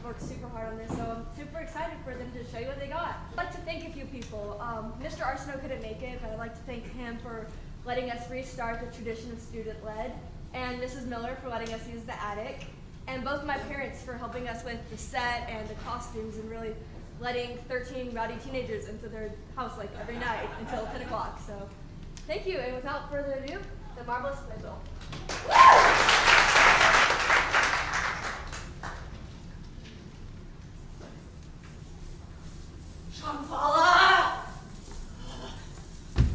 worked super hard on this, so I'm super excited for them to show you what they got. I'd like to thank a few people. Mr. Arsenault couldn't make it, but I'd like to thank him for letting us restart the tradition of student-led, and Mrs. Miller for letting us use the attic, and both my parents for helping us with the set and the costumes and really letting 13 rowdy teenagers into their house like every night until 10 o'clock. So thank you, and without further ado, the Marvelous Playbill. Chanfalla!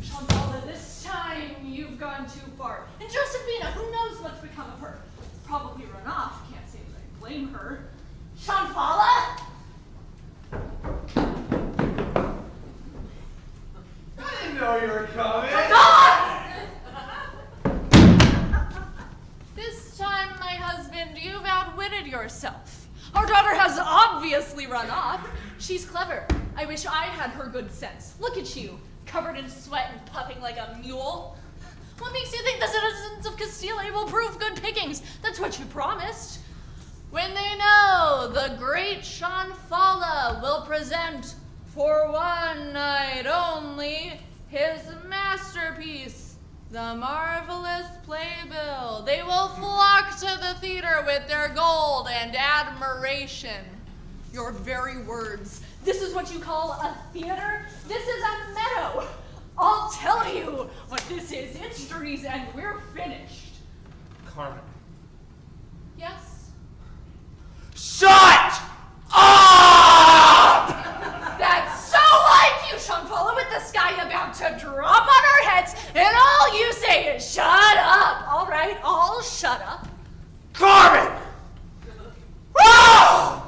Chanfalla, this time you've gone too far. And Josefina, who knows what's become of her? Probably run off. Can't say that I blame her. Chanfalla! I didn't know you were coming. This time, my husband, you've outwitted yourself. Our daughter has obviously run off. She's clever. I wish I had her good sense. Look at you, covered in sweat and puffing like a mule. What makes you think the citizens of Castilian will prove good pickings? That's what you promised. When they know the great Chanfalla will present, for one night only, his masterpiece, the Marvelous Playbill, they will flock to the theater with their gold and admiration. Your very words. This is what you call a theater? This is a meadow. I'll tell you what this is. It's trees and we're finished. Carmen. Yes? Shut up! That's so like you, Chanfalla, with the sky about to drop on our heads, and all you say is shut up. All right, I'll shut up. Carmen! Oh!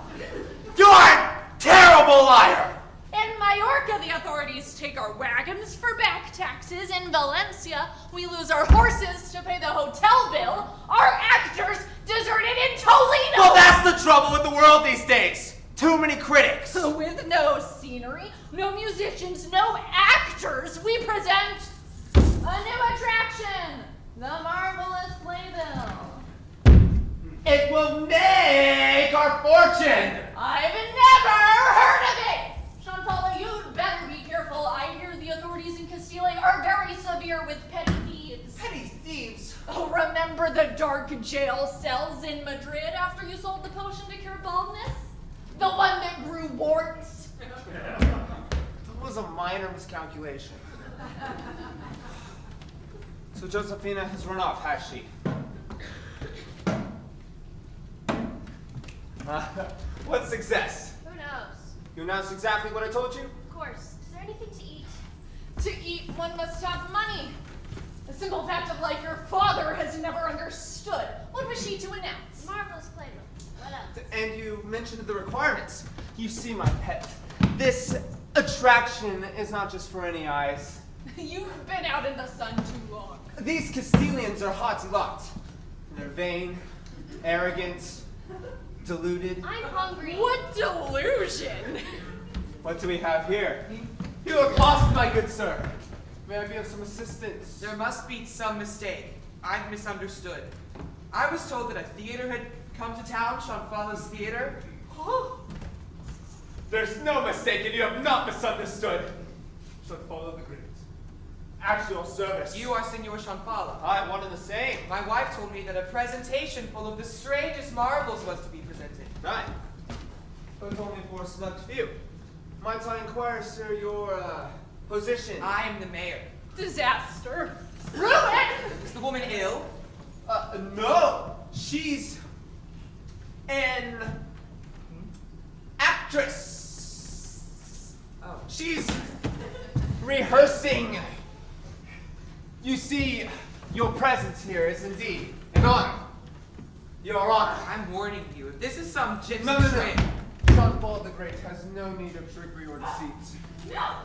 You're a terrible liar! In Majorca, the authorities take our wagons for back taxes. In Valencia, we lose our horses to pay the hotel bill. Our actors deserted in Toledo. Well, that's the trouble with the world these days. Too many critics. With no scenery, no musicians, no actors, we present a new attraction, the Marvelous Playbill. It will make our fortune. I've never heard of it! Chanfalla, you'd better be careful. I hear the authorities in Castilian are very severe with petty thieves. Petty thieves? Oh, remember the dark jail cells in Madrid after you sold the potion to cure baldness? The one that grew warts? That was a minor miscalculation. So Josefina has run off, has she? What success? Who knows? You announced exactly what I told you? Of course. Is there anything to eat? To eat, one must have money. A simple fact of life your father has never understood. What was she to announce? Marvelous Playbill. What else? And you mentioned the requirements. You see, my pet, this attraction is not just for any eyes. You've been out in the sun too long. These Castilians are haughty lot. They're vain, arrogant, deluded. I'm hungry. What delusion! What do we have here? You look lost, my good sir. May I be of some assistance? There must be some mistake. I've misunderstood. I was told that a theater had come to town, Chanfalla's Theater. There's no mistake, and you have not misunderstood. So follow the great. Actual service. You are Senor Chanfalla. I one and the same. My wife told me that a presentation full of the strangest marvels was to be presented. Right. But only for a select few. Might I inquire, sir, your position? I am the mayor. Disaster. Ruin! Is the woman ill? No. She's an actress. Oh. She's rehearsing. You see, your presence here is indeed an honor. Your honor. I'm warning you. If this is some gypsy No. trick. Chanfalla the Great has no need of trickery or deceit. No!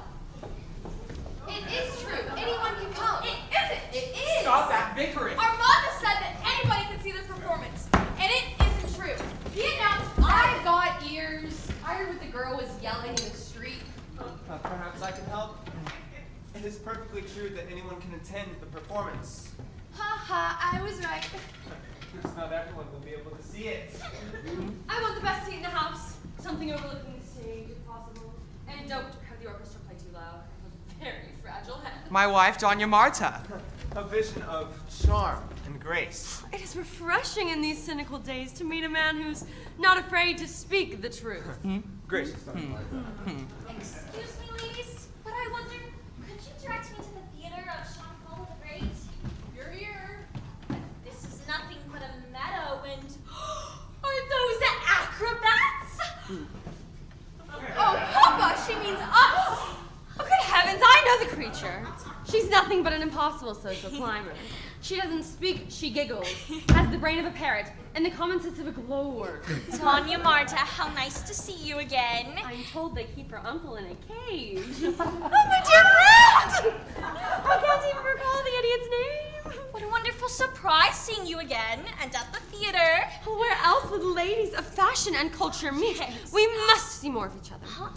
It is true. Anyone can come. It isn't. It is. Stop that bickering. Armanda said that anybody can see the performance. And it isn't true. He announced I got ears. I heard what the girl was yelling in the street. Perhaps I can help. It is perfectly true that anyone can attend the performance. Ha ha, I was right. Just not everyone will be able to see it. I want the best seat in the house. something overlooking the stage, if possible. And don't have the orchestra play too loud. I have a very fragile head. My wife, Doña Marta. A vision of charm and grace. It is refreshing in these cynical days to meet a man who's not afraid to speak the truth. Gracious, Doña Marta. Excuse me, ladies, but I wonder, could you direct me to the theater of Chanfalla the Great? You're here. This is nothing but a meadow, and are those acrobats? Oh, Papa, she means us! Oh, good heavens, I know the creature. She's nothing but an impossible social climber. She doesn't speak, she giggles, has the brain of a parrot, and the common sense of a glowworm. Doña Marta, how nice to see you again. I'm told they keep her uncle in a cage. Oh, my dear friend! I can't even recall the idiot's name. What a wonderful surprise seeing you again, and at the theater. Where else would ladies of fashion and culture meet? Yes. We must see more of each other. Huh?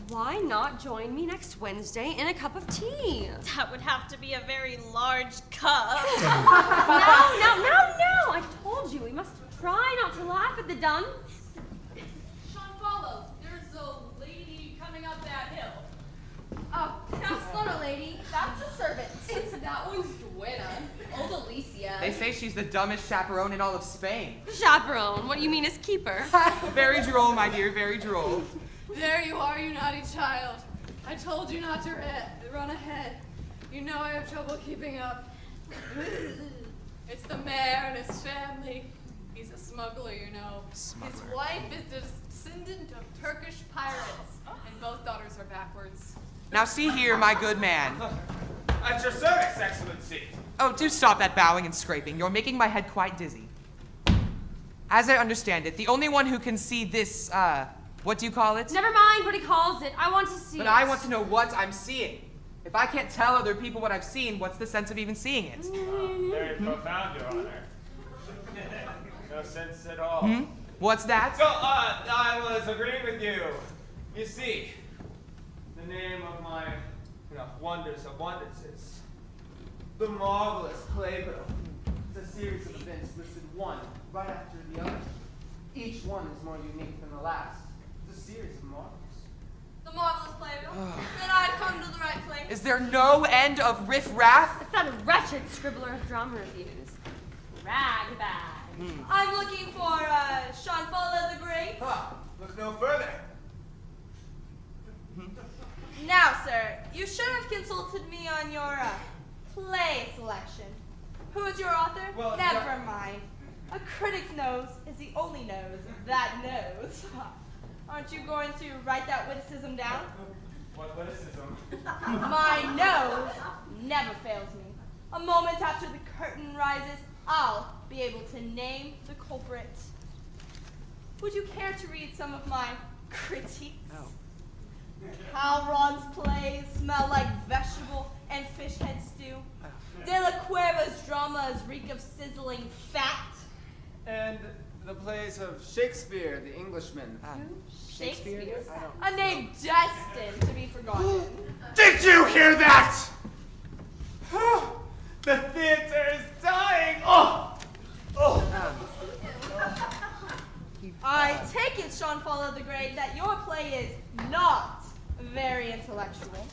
Why not join me next Wednesday in a cup of tea? That would have to be a very large cup. No! I told you, we must try not to laugh at the dunce. Chanfalla, there's a lady coming up that hill. Oh, that's not a lady. That's a servant. That one's Goodwin. Old Alicia. They say she's the dumbest chaperone in all of Spain. Chaperone, what do you mean as keeper? Very droll, my dear, very droll. There you are, you naughty child. I told you not to run ahead. You know I have trouble keeping up. It's the mayor and his family. He's a smuggler, you know. His wife is a descendant of Turkish pirates, and both daughters are backwards. Now see here, my good man. At your service, Excellency. Oh, do stop that bowing and scraping. You're making my head quite dizzy. As I understand it, the only one who can see this, what do you call it? Never mind what he calls it. I want to see But it. I want to know what I'm seeing. If I can't tell other people what I've seen, what's the sense of even seeing it? Very profound, Your Honor. No sense at all. What's that? So, I was agreeing with you. You see, the name of my, wonders of wonders is the Marvelous Playbill. It's a series of events listed one right after the other. Each one is more unique than the last. It's a series of marvels. The Marvelous Playbill. Then I've come to the right place. Is there no end of riff-raff? It's that wretched scribbler of drama reviews. Ragbag. I'm looking for Chanfalla the Great. Look no further. Now, sir, you should have consulted me on your play selection. Who is your author? Well, Never mind. A critic's nose is the only nose that knows. Aren't you going to write that witticism down? What witticism? My nose never fails me. A moment after the curtain rises, I'll be able to name the culprit. Would you care to read some of my critiques? No. Calron's plays smell like vegetable and fish head stew. De la Cueva's dramas reek of sizzling fat. And the plays of Shakespeare, the Englishman. Shakespeare? A name destined to be forgotten. Did you hear that? The theater is dying! I take it, Chanfalla the Great, that your play is not very intellectual.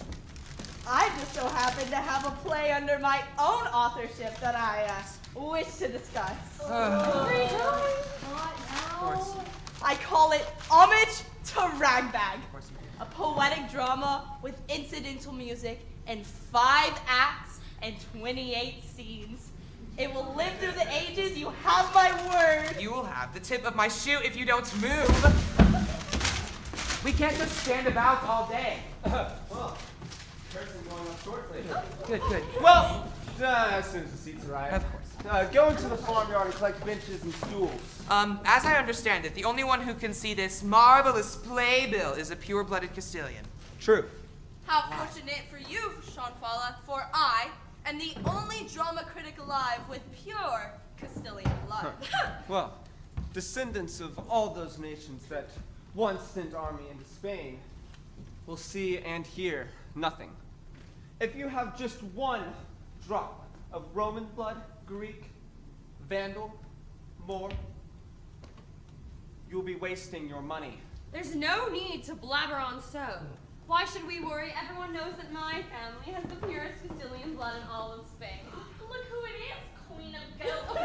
I just so happen to have a play under my own authorship that I wish to discuss. I call it Homage to Ragbag, a poetic drama with incidental music and 5 acts and 28 scenes. It will live through the ages, you have my word. You will have the tip of my shoe if you don't move. We can't just stand about all day. Well, curtain going up shortly. Good. Well, as soon as the seats arrive. Of course. Go into the farmyard and collect benches and stools. As I understand it, the only one who can see this marvelous playbill is a pure-blooded Castilian. True. How fortunate for you, Chanfalla, for I am the only drama critic alive with pure Castilian blood. Well, descendants of all those nations that once sent army into Spain will see and hear nothing. If you have just one drop of Roman blood, Greek, Vandal, Moor, you'll be wasting your money There's no need to blabber on so. Why should we worry? Everyone knows that my family has the purest Castilian blood in all of Spain. Look who it is, Queen of Goats.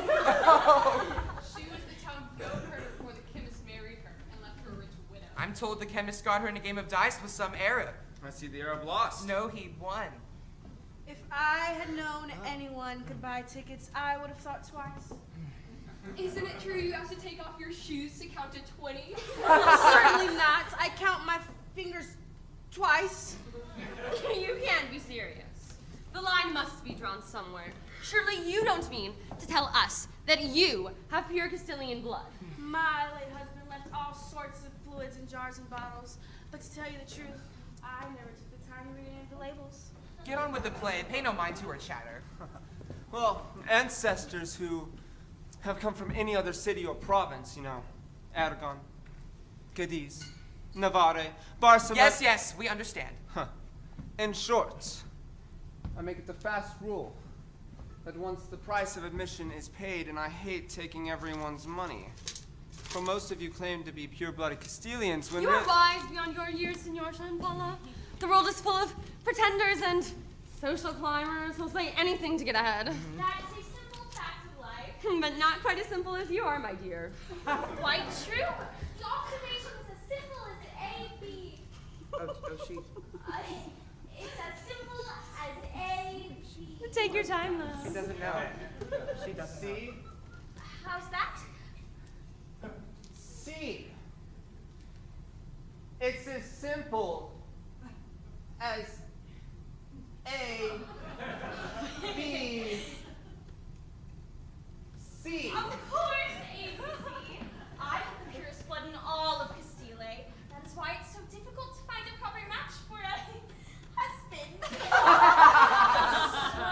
She was the town goat herder before the chemist married her and left her a rich widow. I'm told the chemist got her in a game of dice with some Arab. I see the Arab lost. No, he won. If I had known anyone could buy tickets, I would have thought twice. Isn't it true you have to take off your shoes to count to 20? Certainly not. I count my fingers twice. You can't be serious. The line must be drawn somewhere. Surely you don't mean to tell us that you have pure Castilian blood. My late husband left all sorts of fluids in jars and bottles, but to tell you the truth, I never took the time to read any of the labels. Get on with the play and pay no mind to her chatter. Well, ancestors who have come from any other city or province, Aragon, Cadiz, Navarre, Barcelona. Yes, we understand. In short, I make it the fast rule that once the price of admission is paid, and I hate taking everyone's money. For most of you claim to be pure-blooded Castilians when You are wise beyond your years, Senor Chanfalla. The world is full of pretenders and social climbers who'll say anything to get ahead. That is a simple fact of life. But not quite as simple as you are, my dear. Quite true. The observation is as simple as A-B. She... It's as simple as A-B. Take your time, though. She doesn't know. She doesn't know. See? How's that? See? It's as simple as A, B, C. Of course, ABC. I have the purest blood in all of Castile. That is why it's so difficult to find a proper match for a husband. So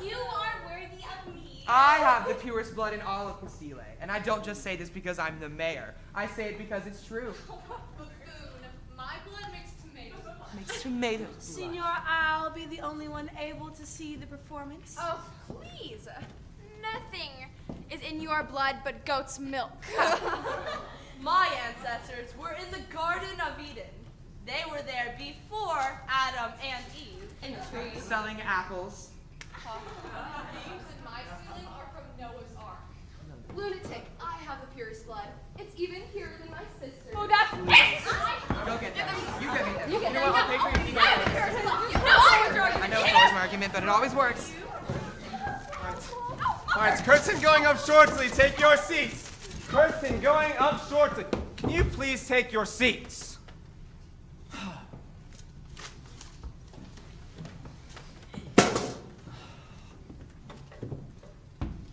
you are worthy of me. I have the purest blood in all of Castile. And I don't just say this because I'm the mayor. I say it because it's true. Buffoon. My blood makes tomato blood. Makes tomatoes. Senor, I'll be the only one able to see the performance. Oh, please. Nothing is in your blood but goat's milk. My ancestors were in the Garden of Eden. They were there before Adam and Eve. In trees. Selling apples. The beams in my ceiling are from Noah's Ark. Lunatic, I have the purest blood. It's even purer than my sister. Oh, that's it! Go get them. You get them. You get know them. what? I'll pay for your ticket. I have the purest blood. No, I know it's always my argument, but it always works. All right, curtain going up shortly. Take your seats. Curtain going up shortly. Can you please take your seats?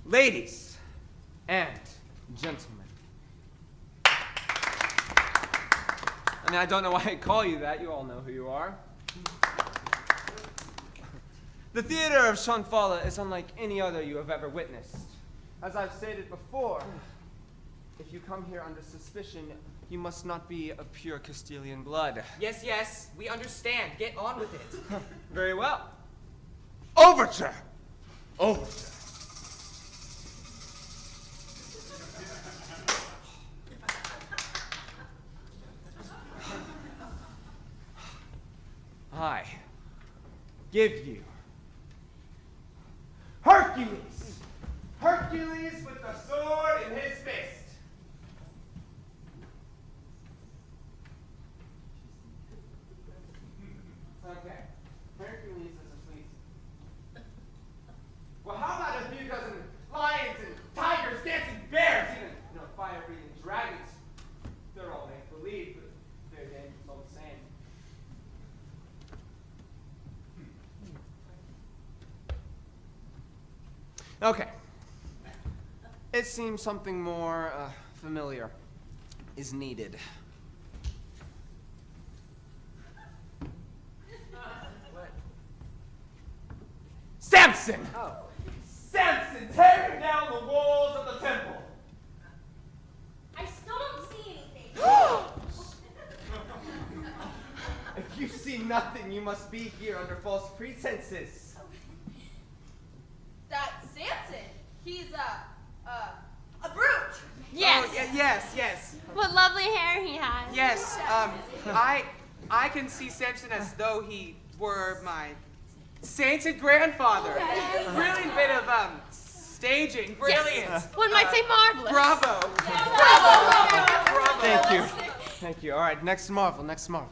Ladies and gentlemen. I mean, I don't know why I call you that. You all know who you are. The theater of Chanfalla is unlike any other you have ever witnessed. As I've stated before, if you come here under suspicion, you must not be of pure Castilian blood. Yes, we understand. Get on with it. Very well. Overture! Overture. I give you Hercules! Hercules with the sword in his fist! Okay, Hercules is asleep. Well, how about a few dozen lions and tigers, dancing bears, even, fire-breathing dragons? They're all make-believe, but they're dangerous all the same. Okay. It seems something more familiar is needed. What? Samson! Oh. Samson tearing down the walls of the temple! I still don't see anything. If you see nothing, you must be here under false pretenses. That's Samson. He's a brute. Yes. Oh, yes. What lovely hair he has. yes, I can see Samson as though he were my sainted grandfather. Brilliant bit of, staging. Brilliant. Yes. One might say marvelous. Bravo. Bravo. Thank you. Thank you. All right, next marvel, next marvel.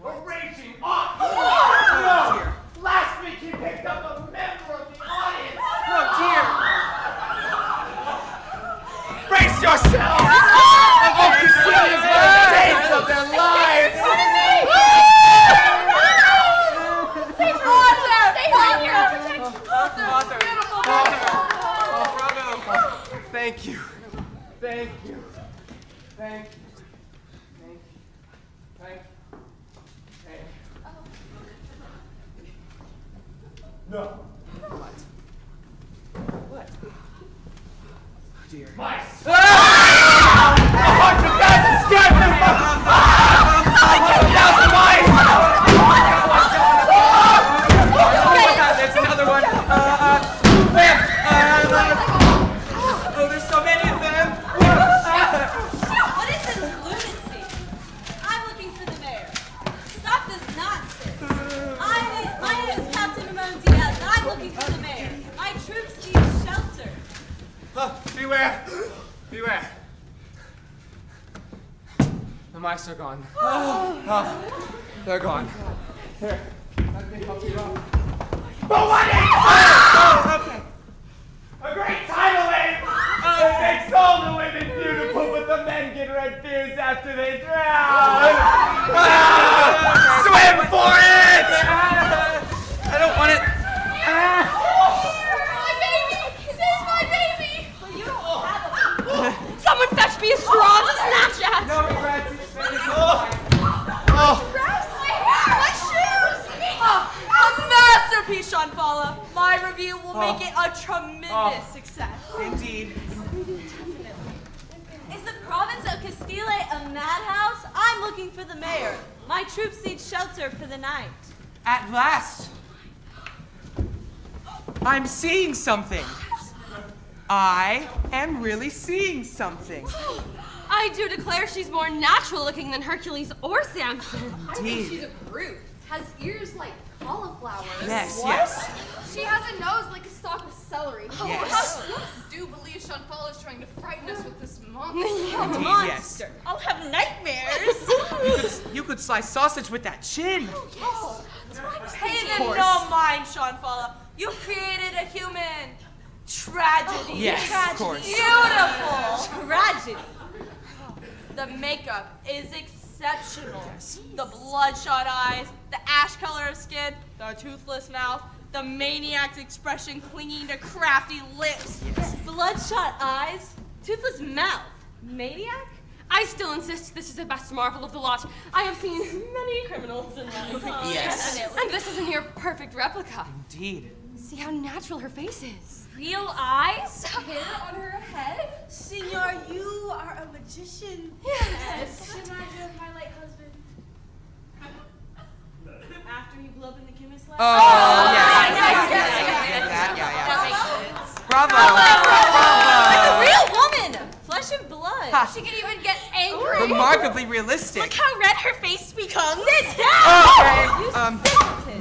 We're raging on! Oh, dear. Last week he picked up a member of the audience! Oh, dear. Brace yourselves! Oh, Castilians were the days of their lives! Thank you. Thank you. Thank you. Thank you. Thank you. Thank you. No. What? What? Oh, dear. Mice! Ah! 100,000 scared them! 100,000 mice! There's another one. Oh, there's so many of them. What is this lunacy? I'm looking for the mayor. Stop this nonsense. My name is Captain Ramon Diaz, and I'm looking for the mayor. My troops need shelter. Beware. Beware. The mice are gone. They're gone. Here, let me help you out. But what is okay. A great tidal wave! It makes all the women beautiful, but the men get red beards after they drown! Swim for it! I don't want it. My baby! Save my baby! Well, you don't have a Someone fetch me a straw to snatch at. No regrets. My shoes! A masterpiece, Chanfalla. My review will make it a tremendous success. Indeed. Is the province of Castile a madhouse? I'm looking for the mayor. My troops need shelter for the night. At last. I'm seeing something. I am really seeing something. I do declare she's more natural looking than Hercules or Samson. I think she's a brute. Has ears like cauliflowers. Yes, What? yes. She has a nose like a stalk of celery. Yes. I do believe Chanfalla is trying to frighten us with this monster. Indeed, yes. I'll have nightmares. You could slice sausage with that chin. Pay them course. no mind, Chanfalla. You've created a human tragedy. Yes, of course. Beautiful tragedy. The makeup is exceptional. The bloodshot eyes, the ash color of skin, the toothless mouth, the maniac's expression clinging to crafty lips. Yes. Bloodshot eyes, toothless mouth, maniac? I still insist this is the best marvel of the lot. I have seen many criminals in my time. Yes. And this is a near perfect replica. Indeed. See how natural her face is. Real eyes? Hair on her head? Senor, you are a magician. Yes. Reminds me of my late husband. After he blew up in the chemist lab. Oh, yes. That makes sense. Bravo. Like a Bravo. real woman! Flesh and blood. Ha. She can even get angry. Remarkably realistic. Look how red her face becomes. Sit down! Okay.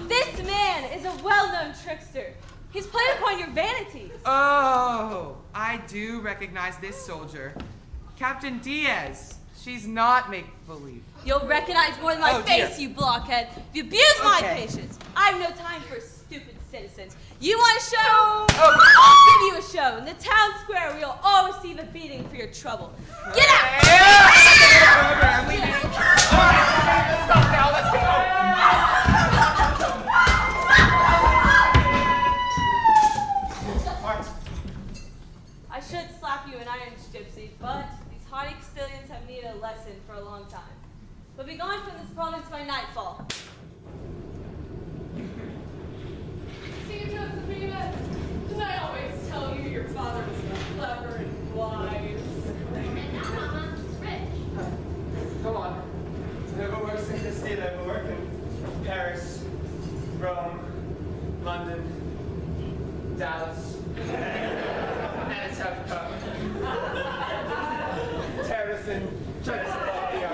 This man is a well-known trickster. He's played upon your vanities. Oh, I do recognize this soldier. Captain Diaz. She's not make-believe. You'll recognize more than my Oh, dear. face, you blockhead. You abuse my Okay. patience. I have no time for stupid citizens. You want a show? Oh. I'll give you a show. In the town square, where you'll all receive a beating for your trouble. Get out! I'm leaving. Let's go now, let's go! I should slap you an irons, gypsy, but these haughty Castilians have needed a lesson for a long time. But be gone from this province by nightfall. See, Josefina, did I always tell you your father was clever and wise? And now, Mama, it's rich. Come on. Never works in Castile, but work in Paris, Rome, London. London, Dallas, and South Carolina. Terrace in Czechoslovakia.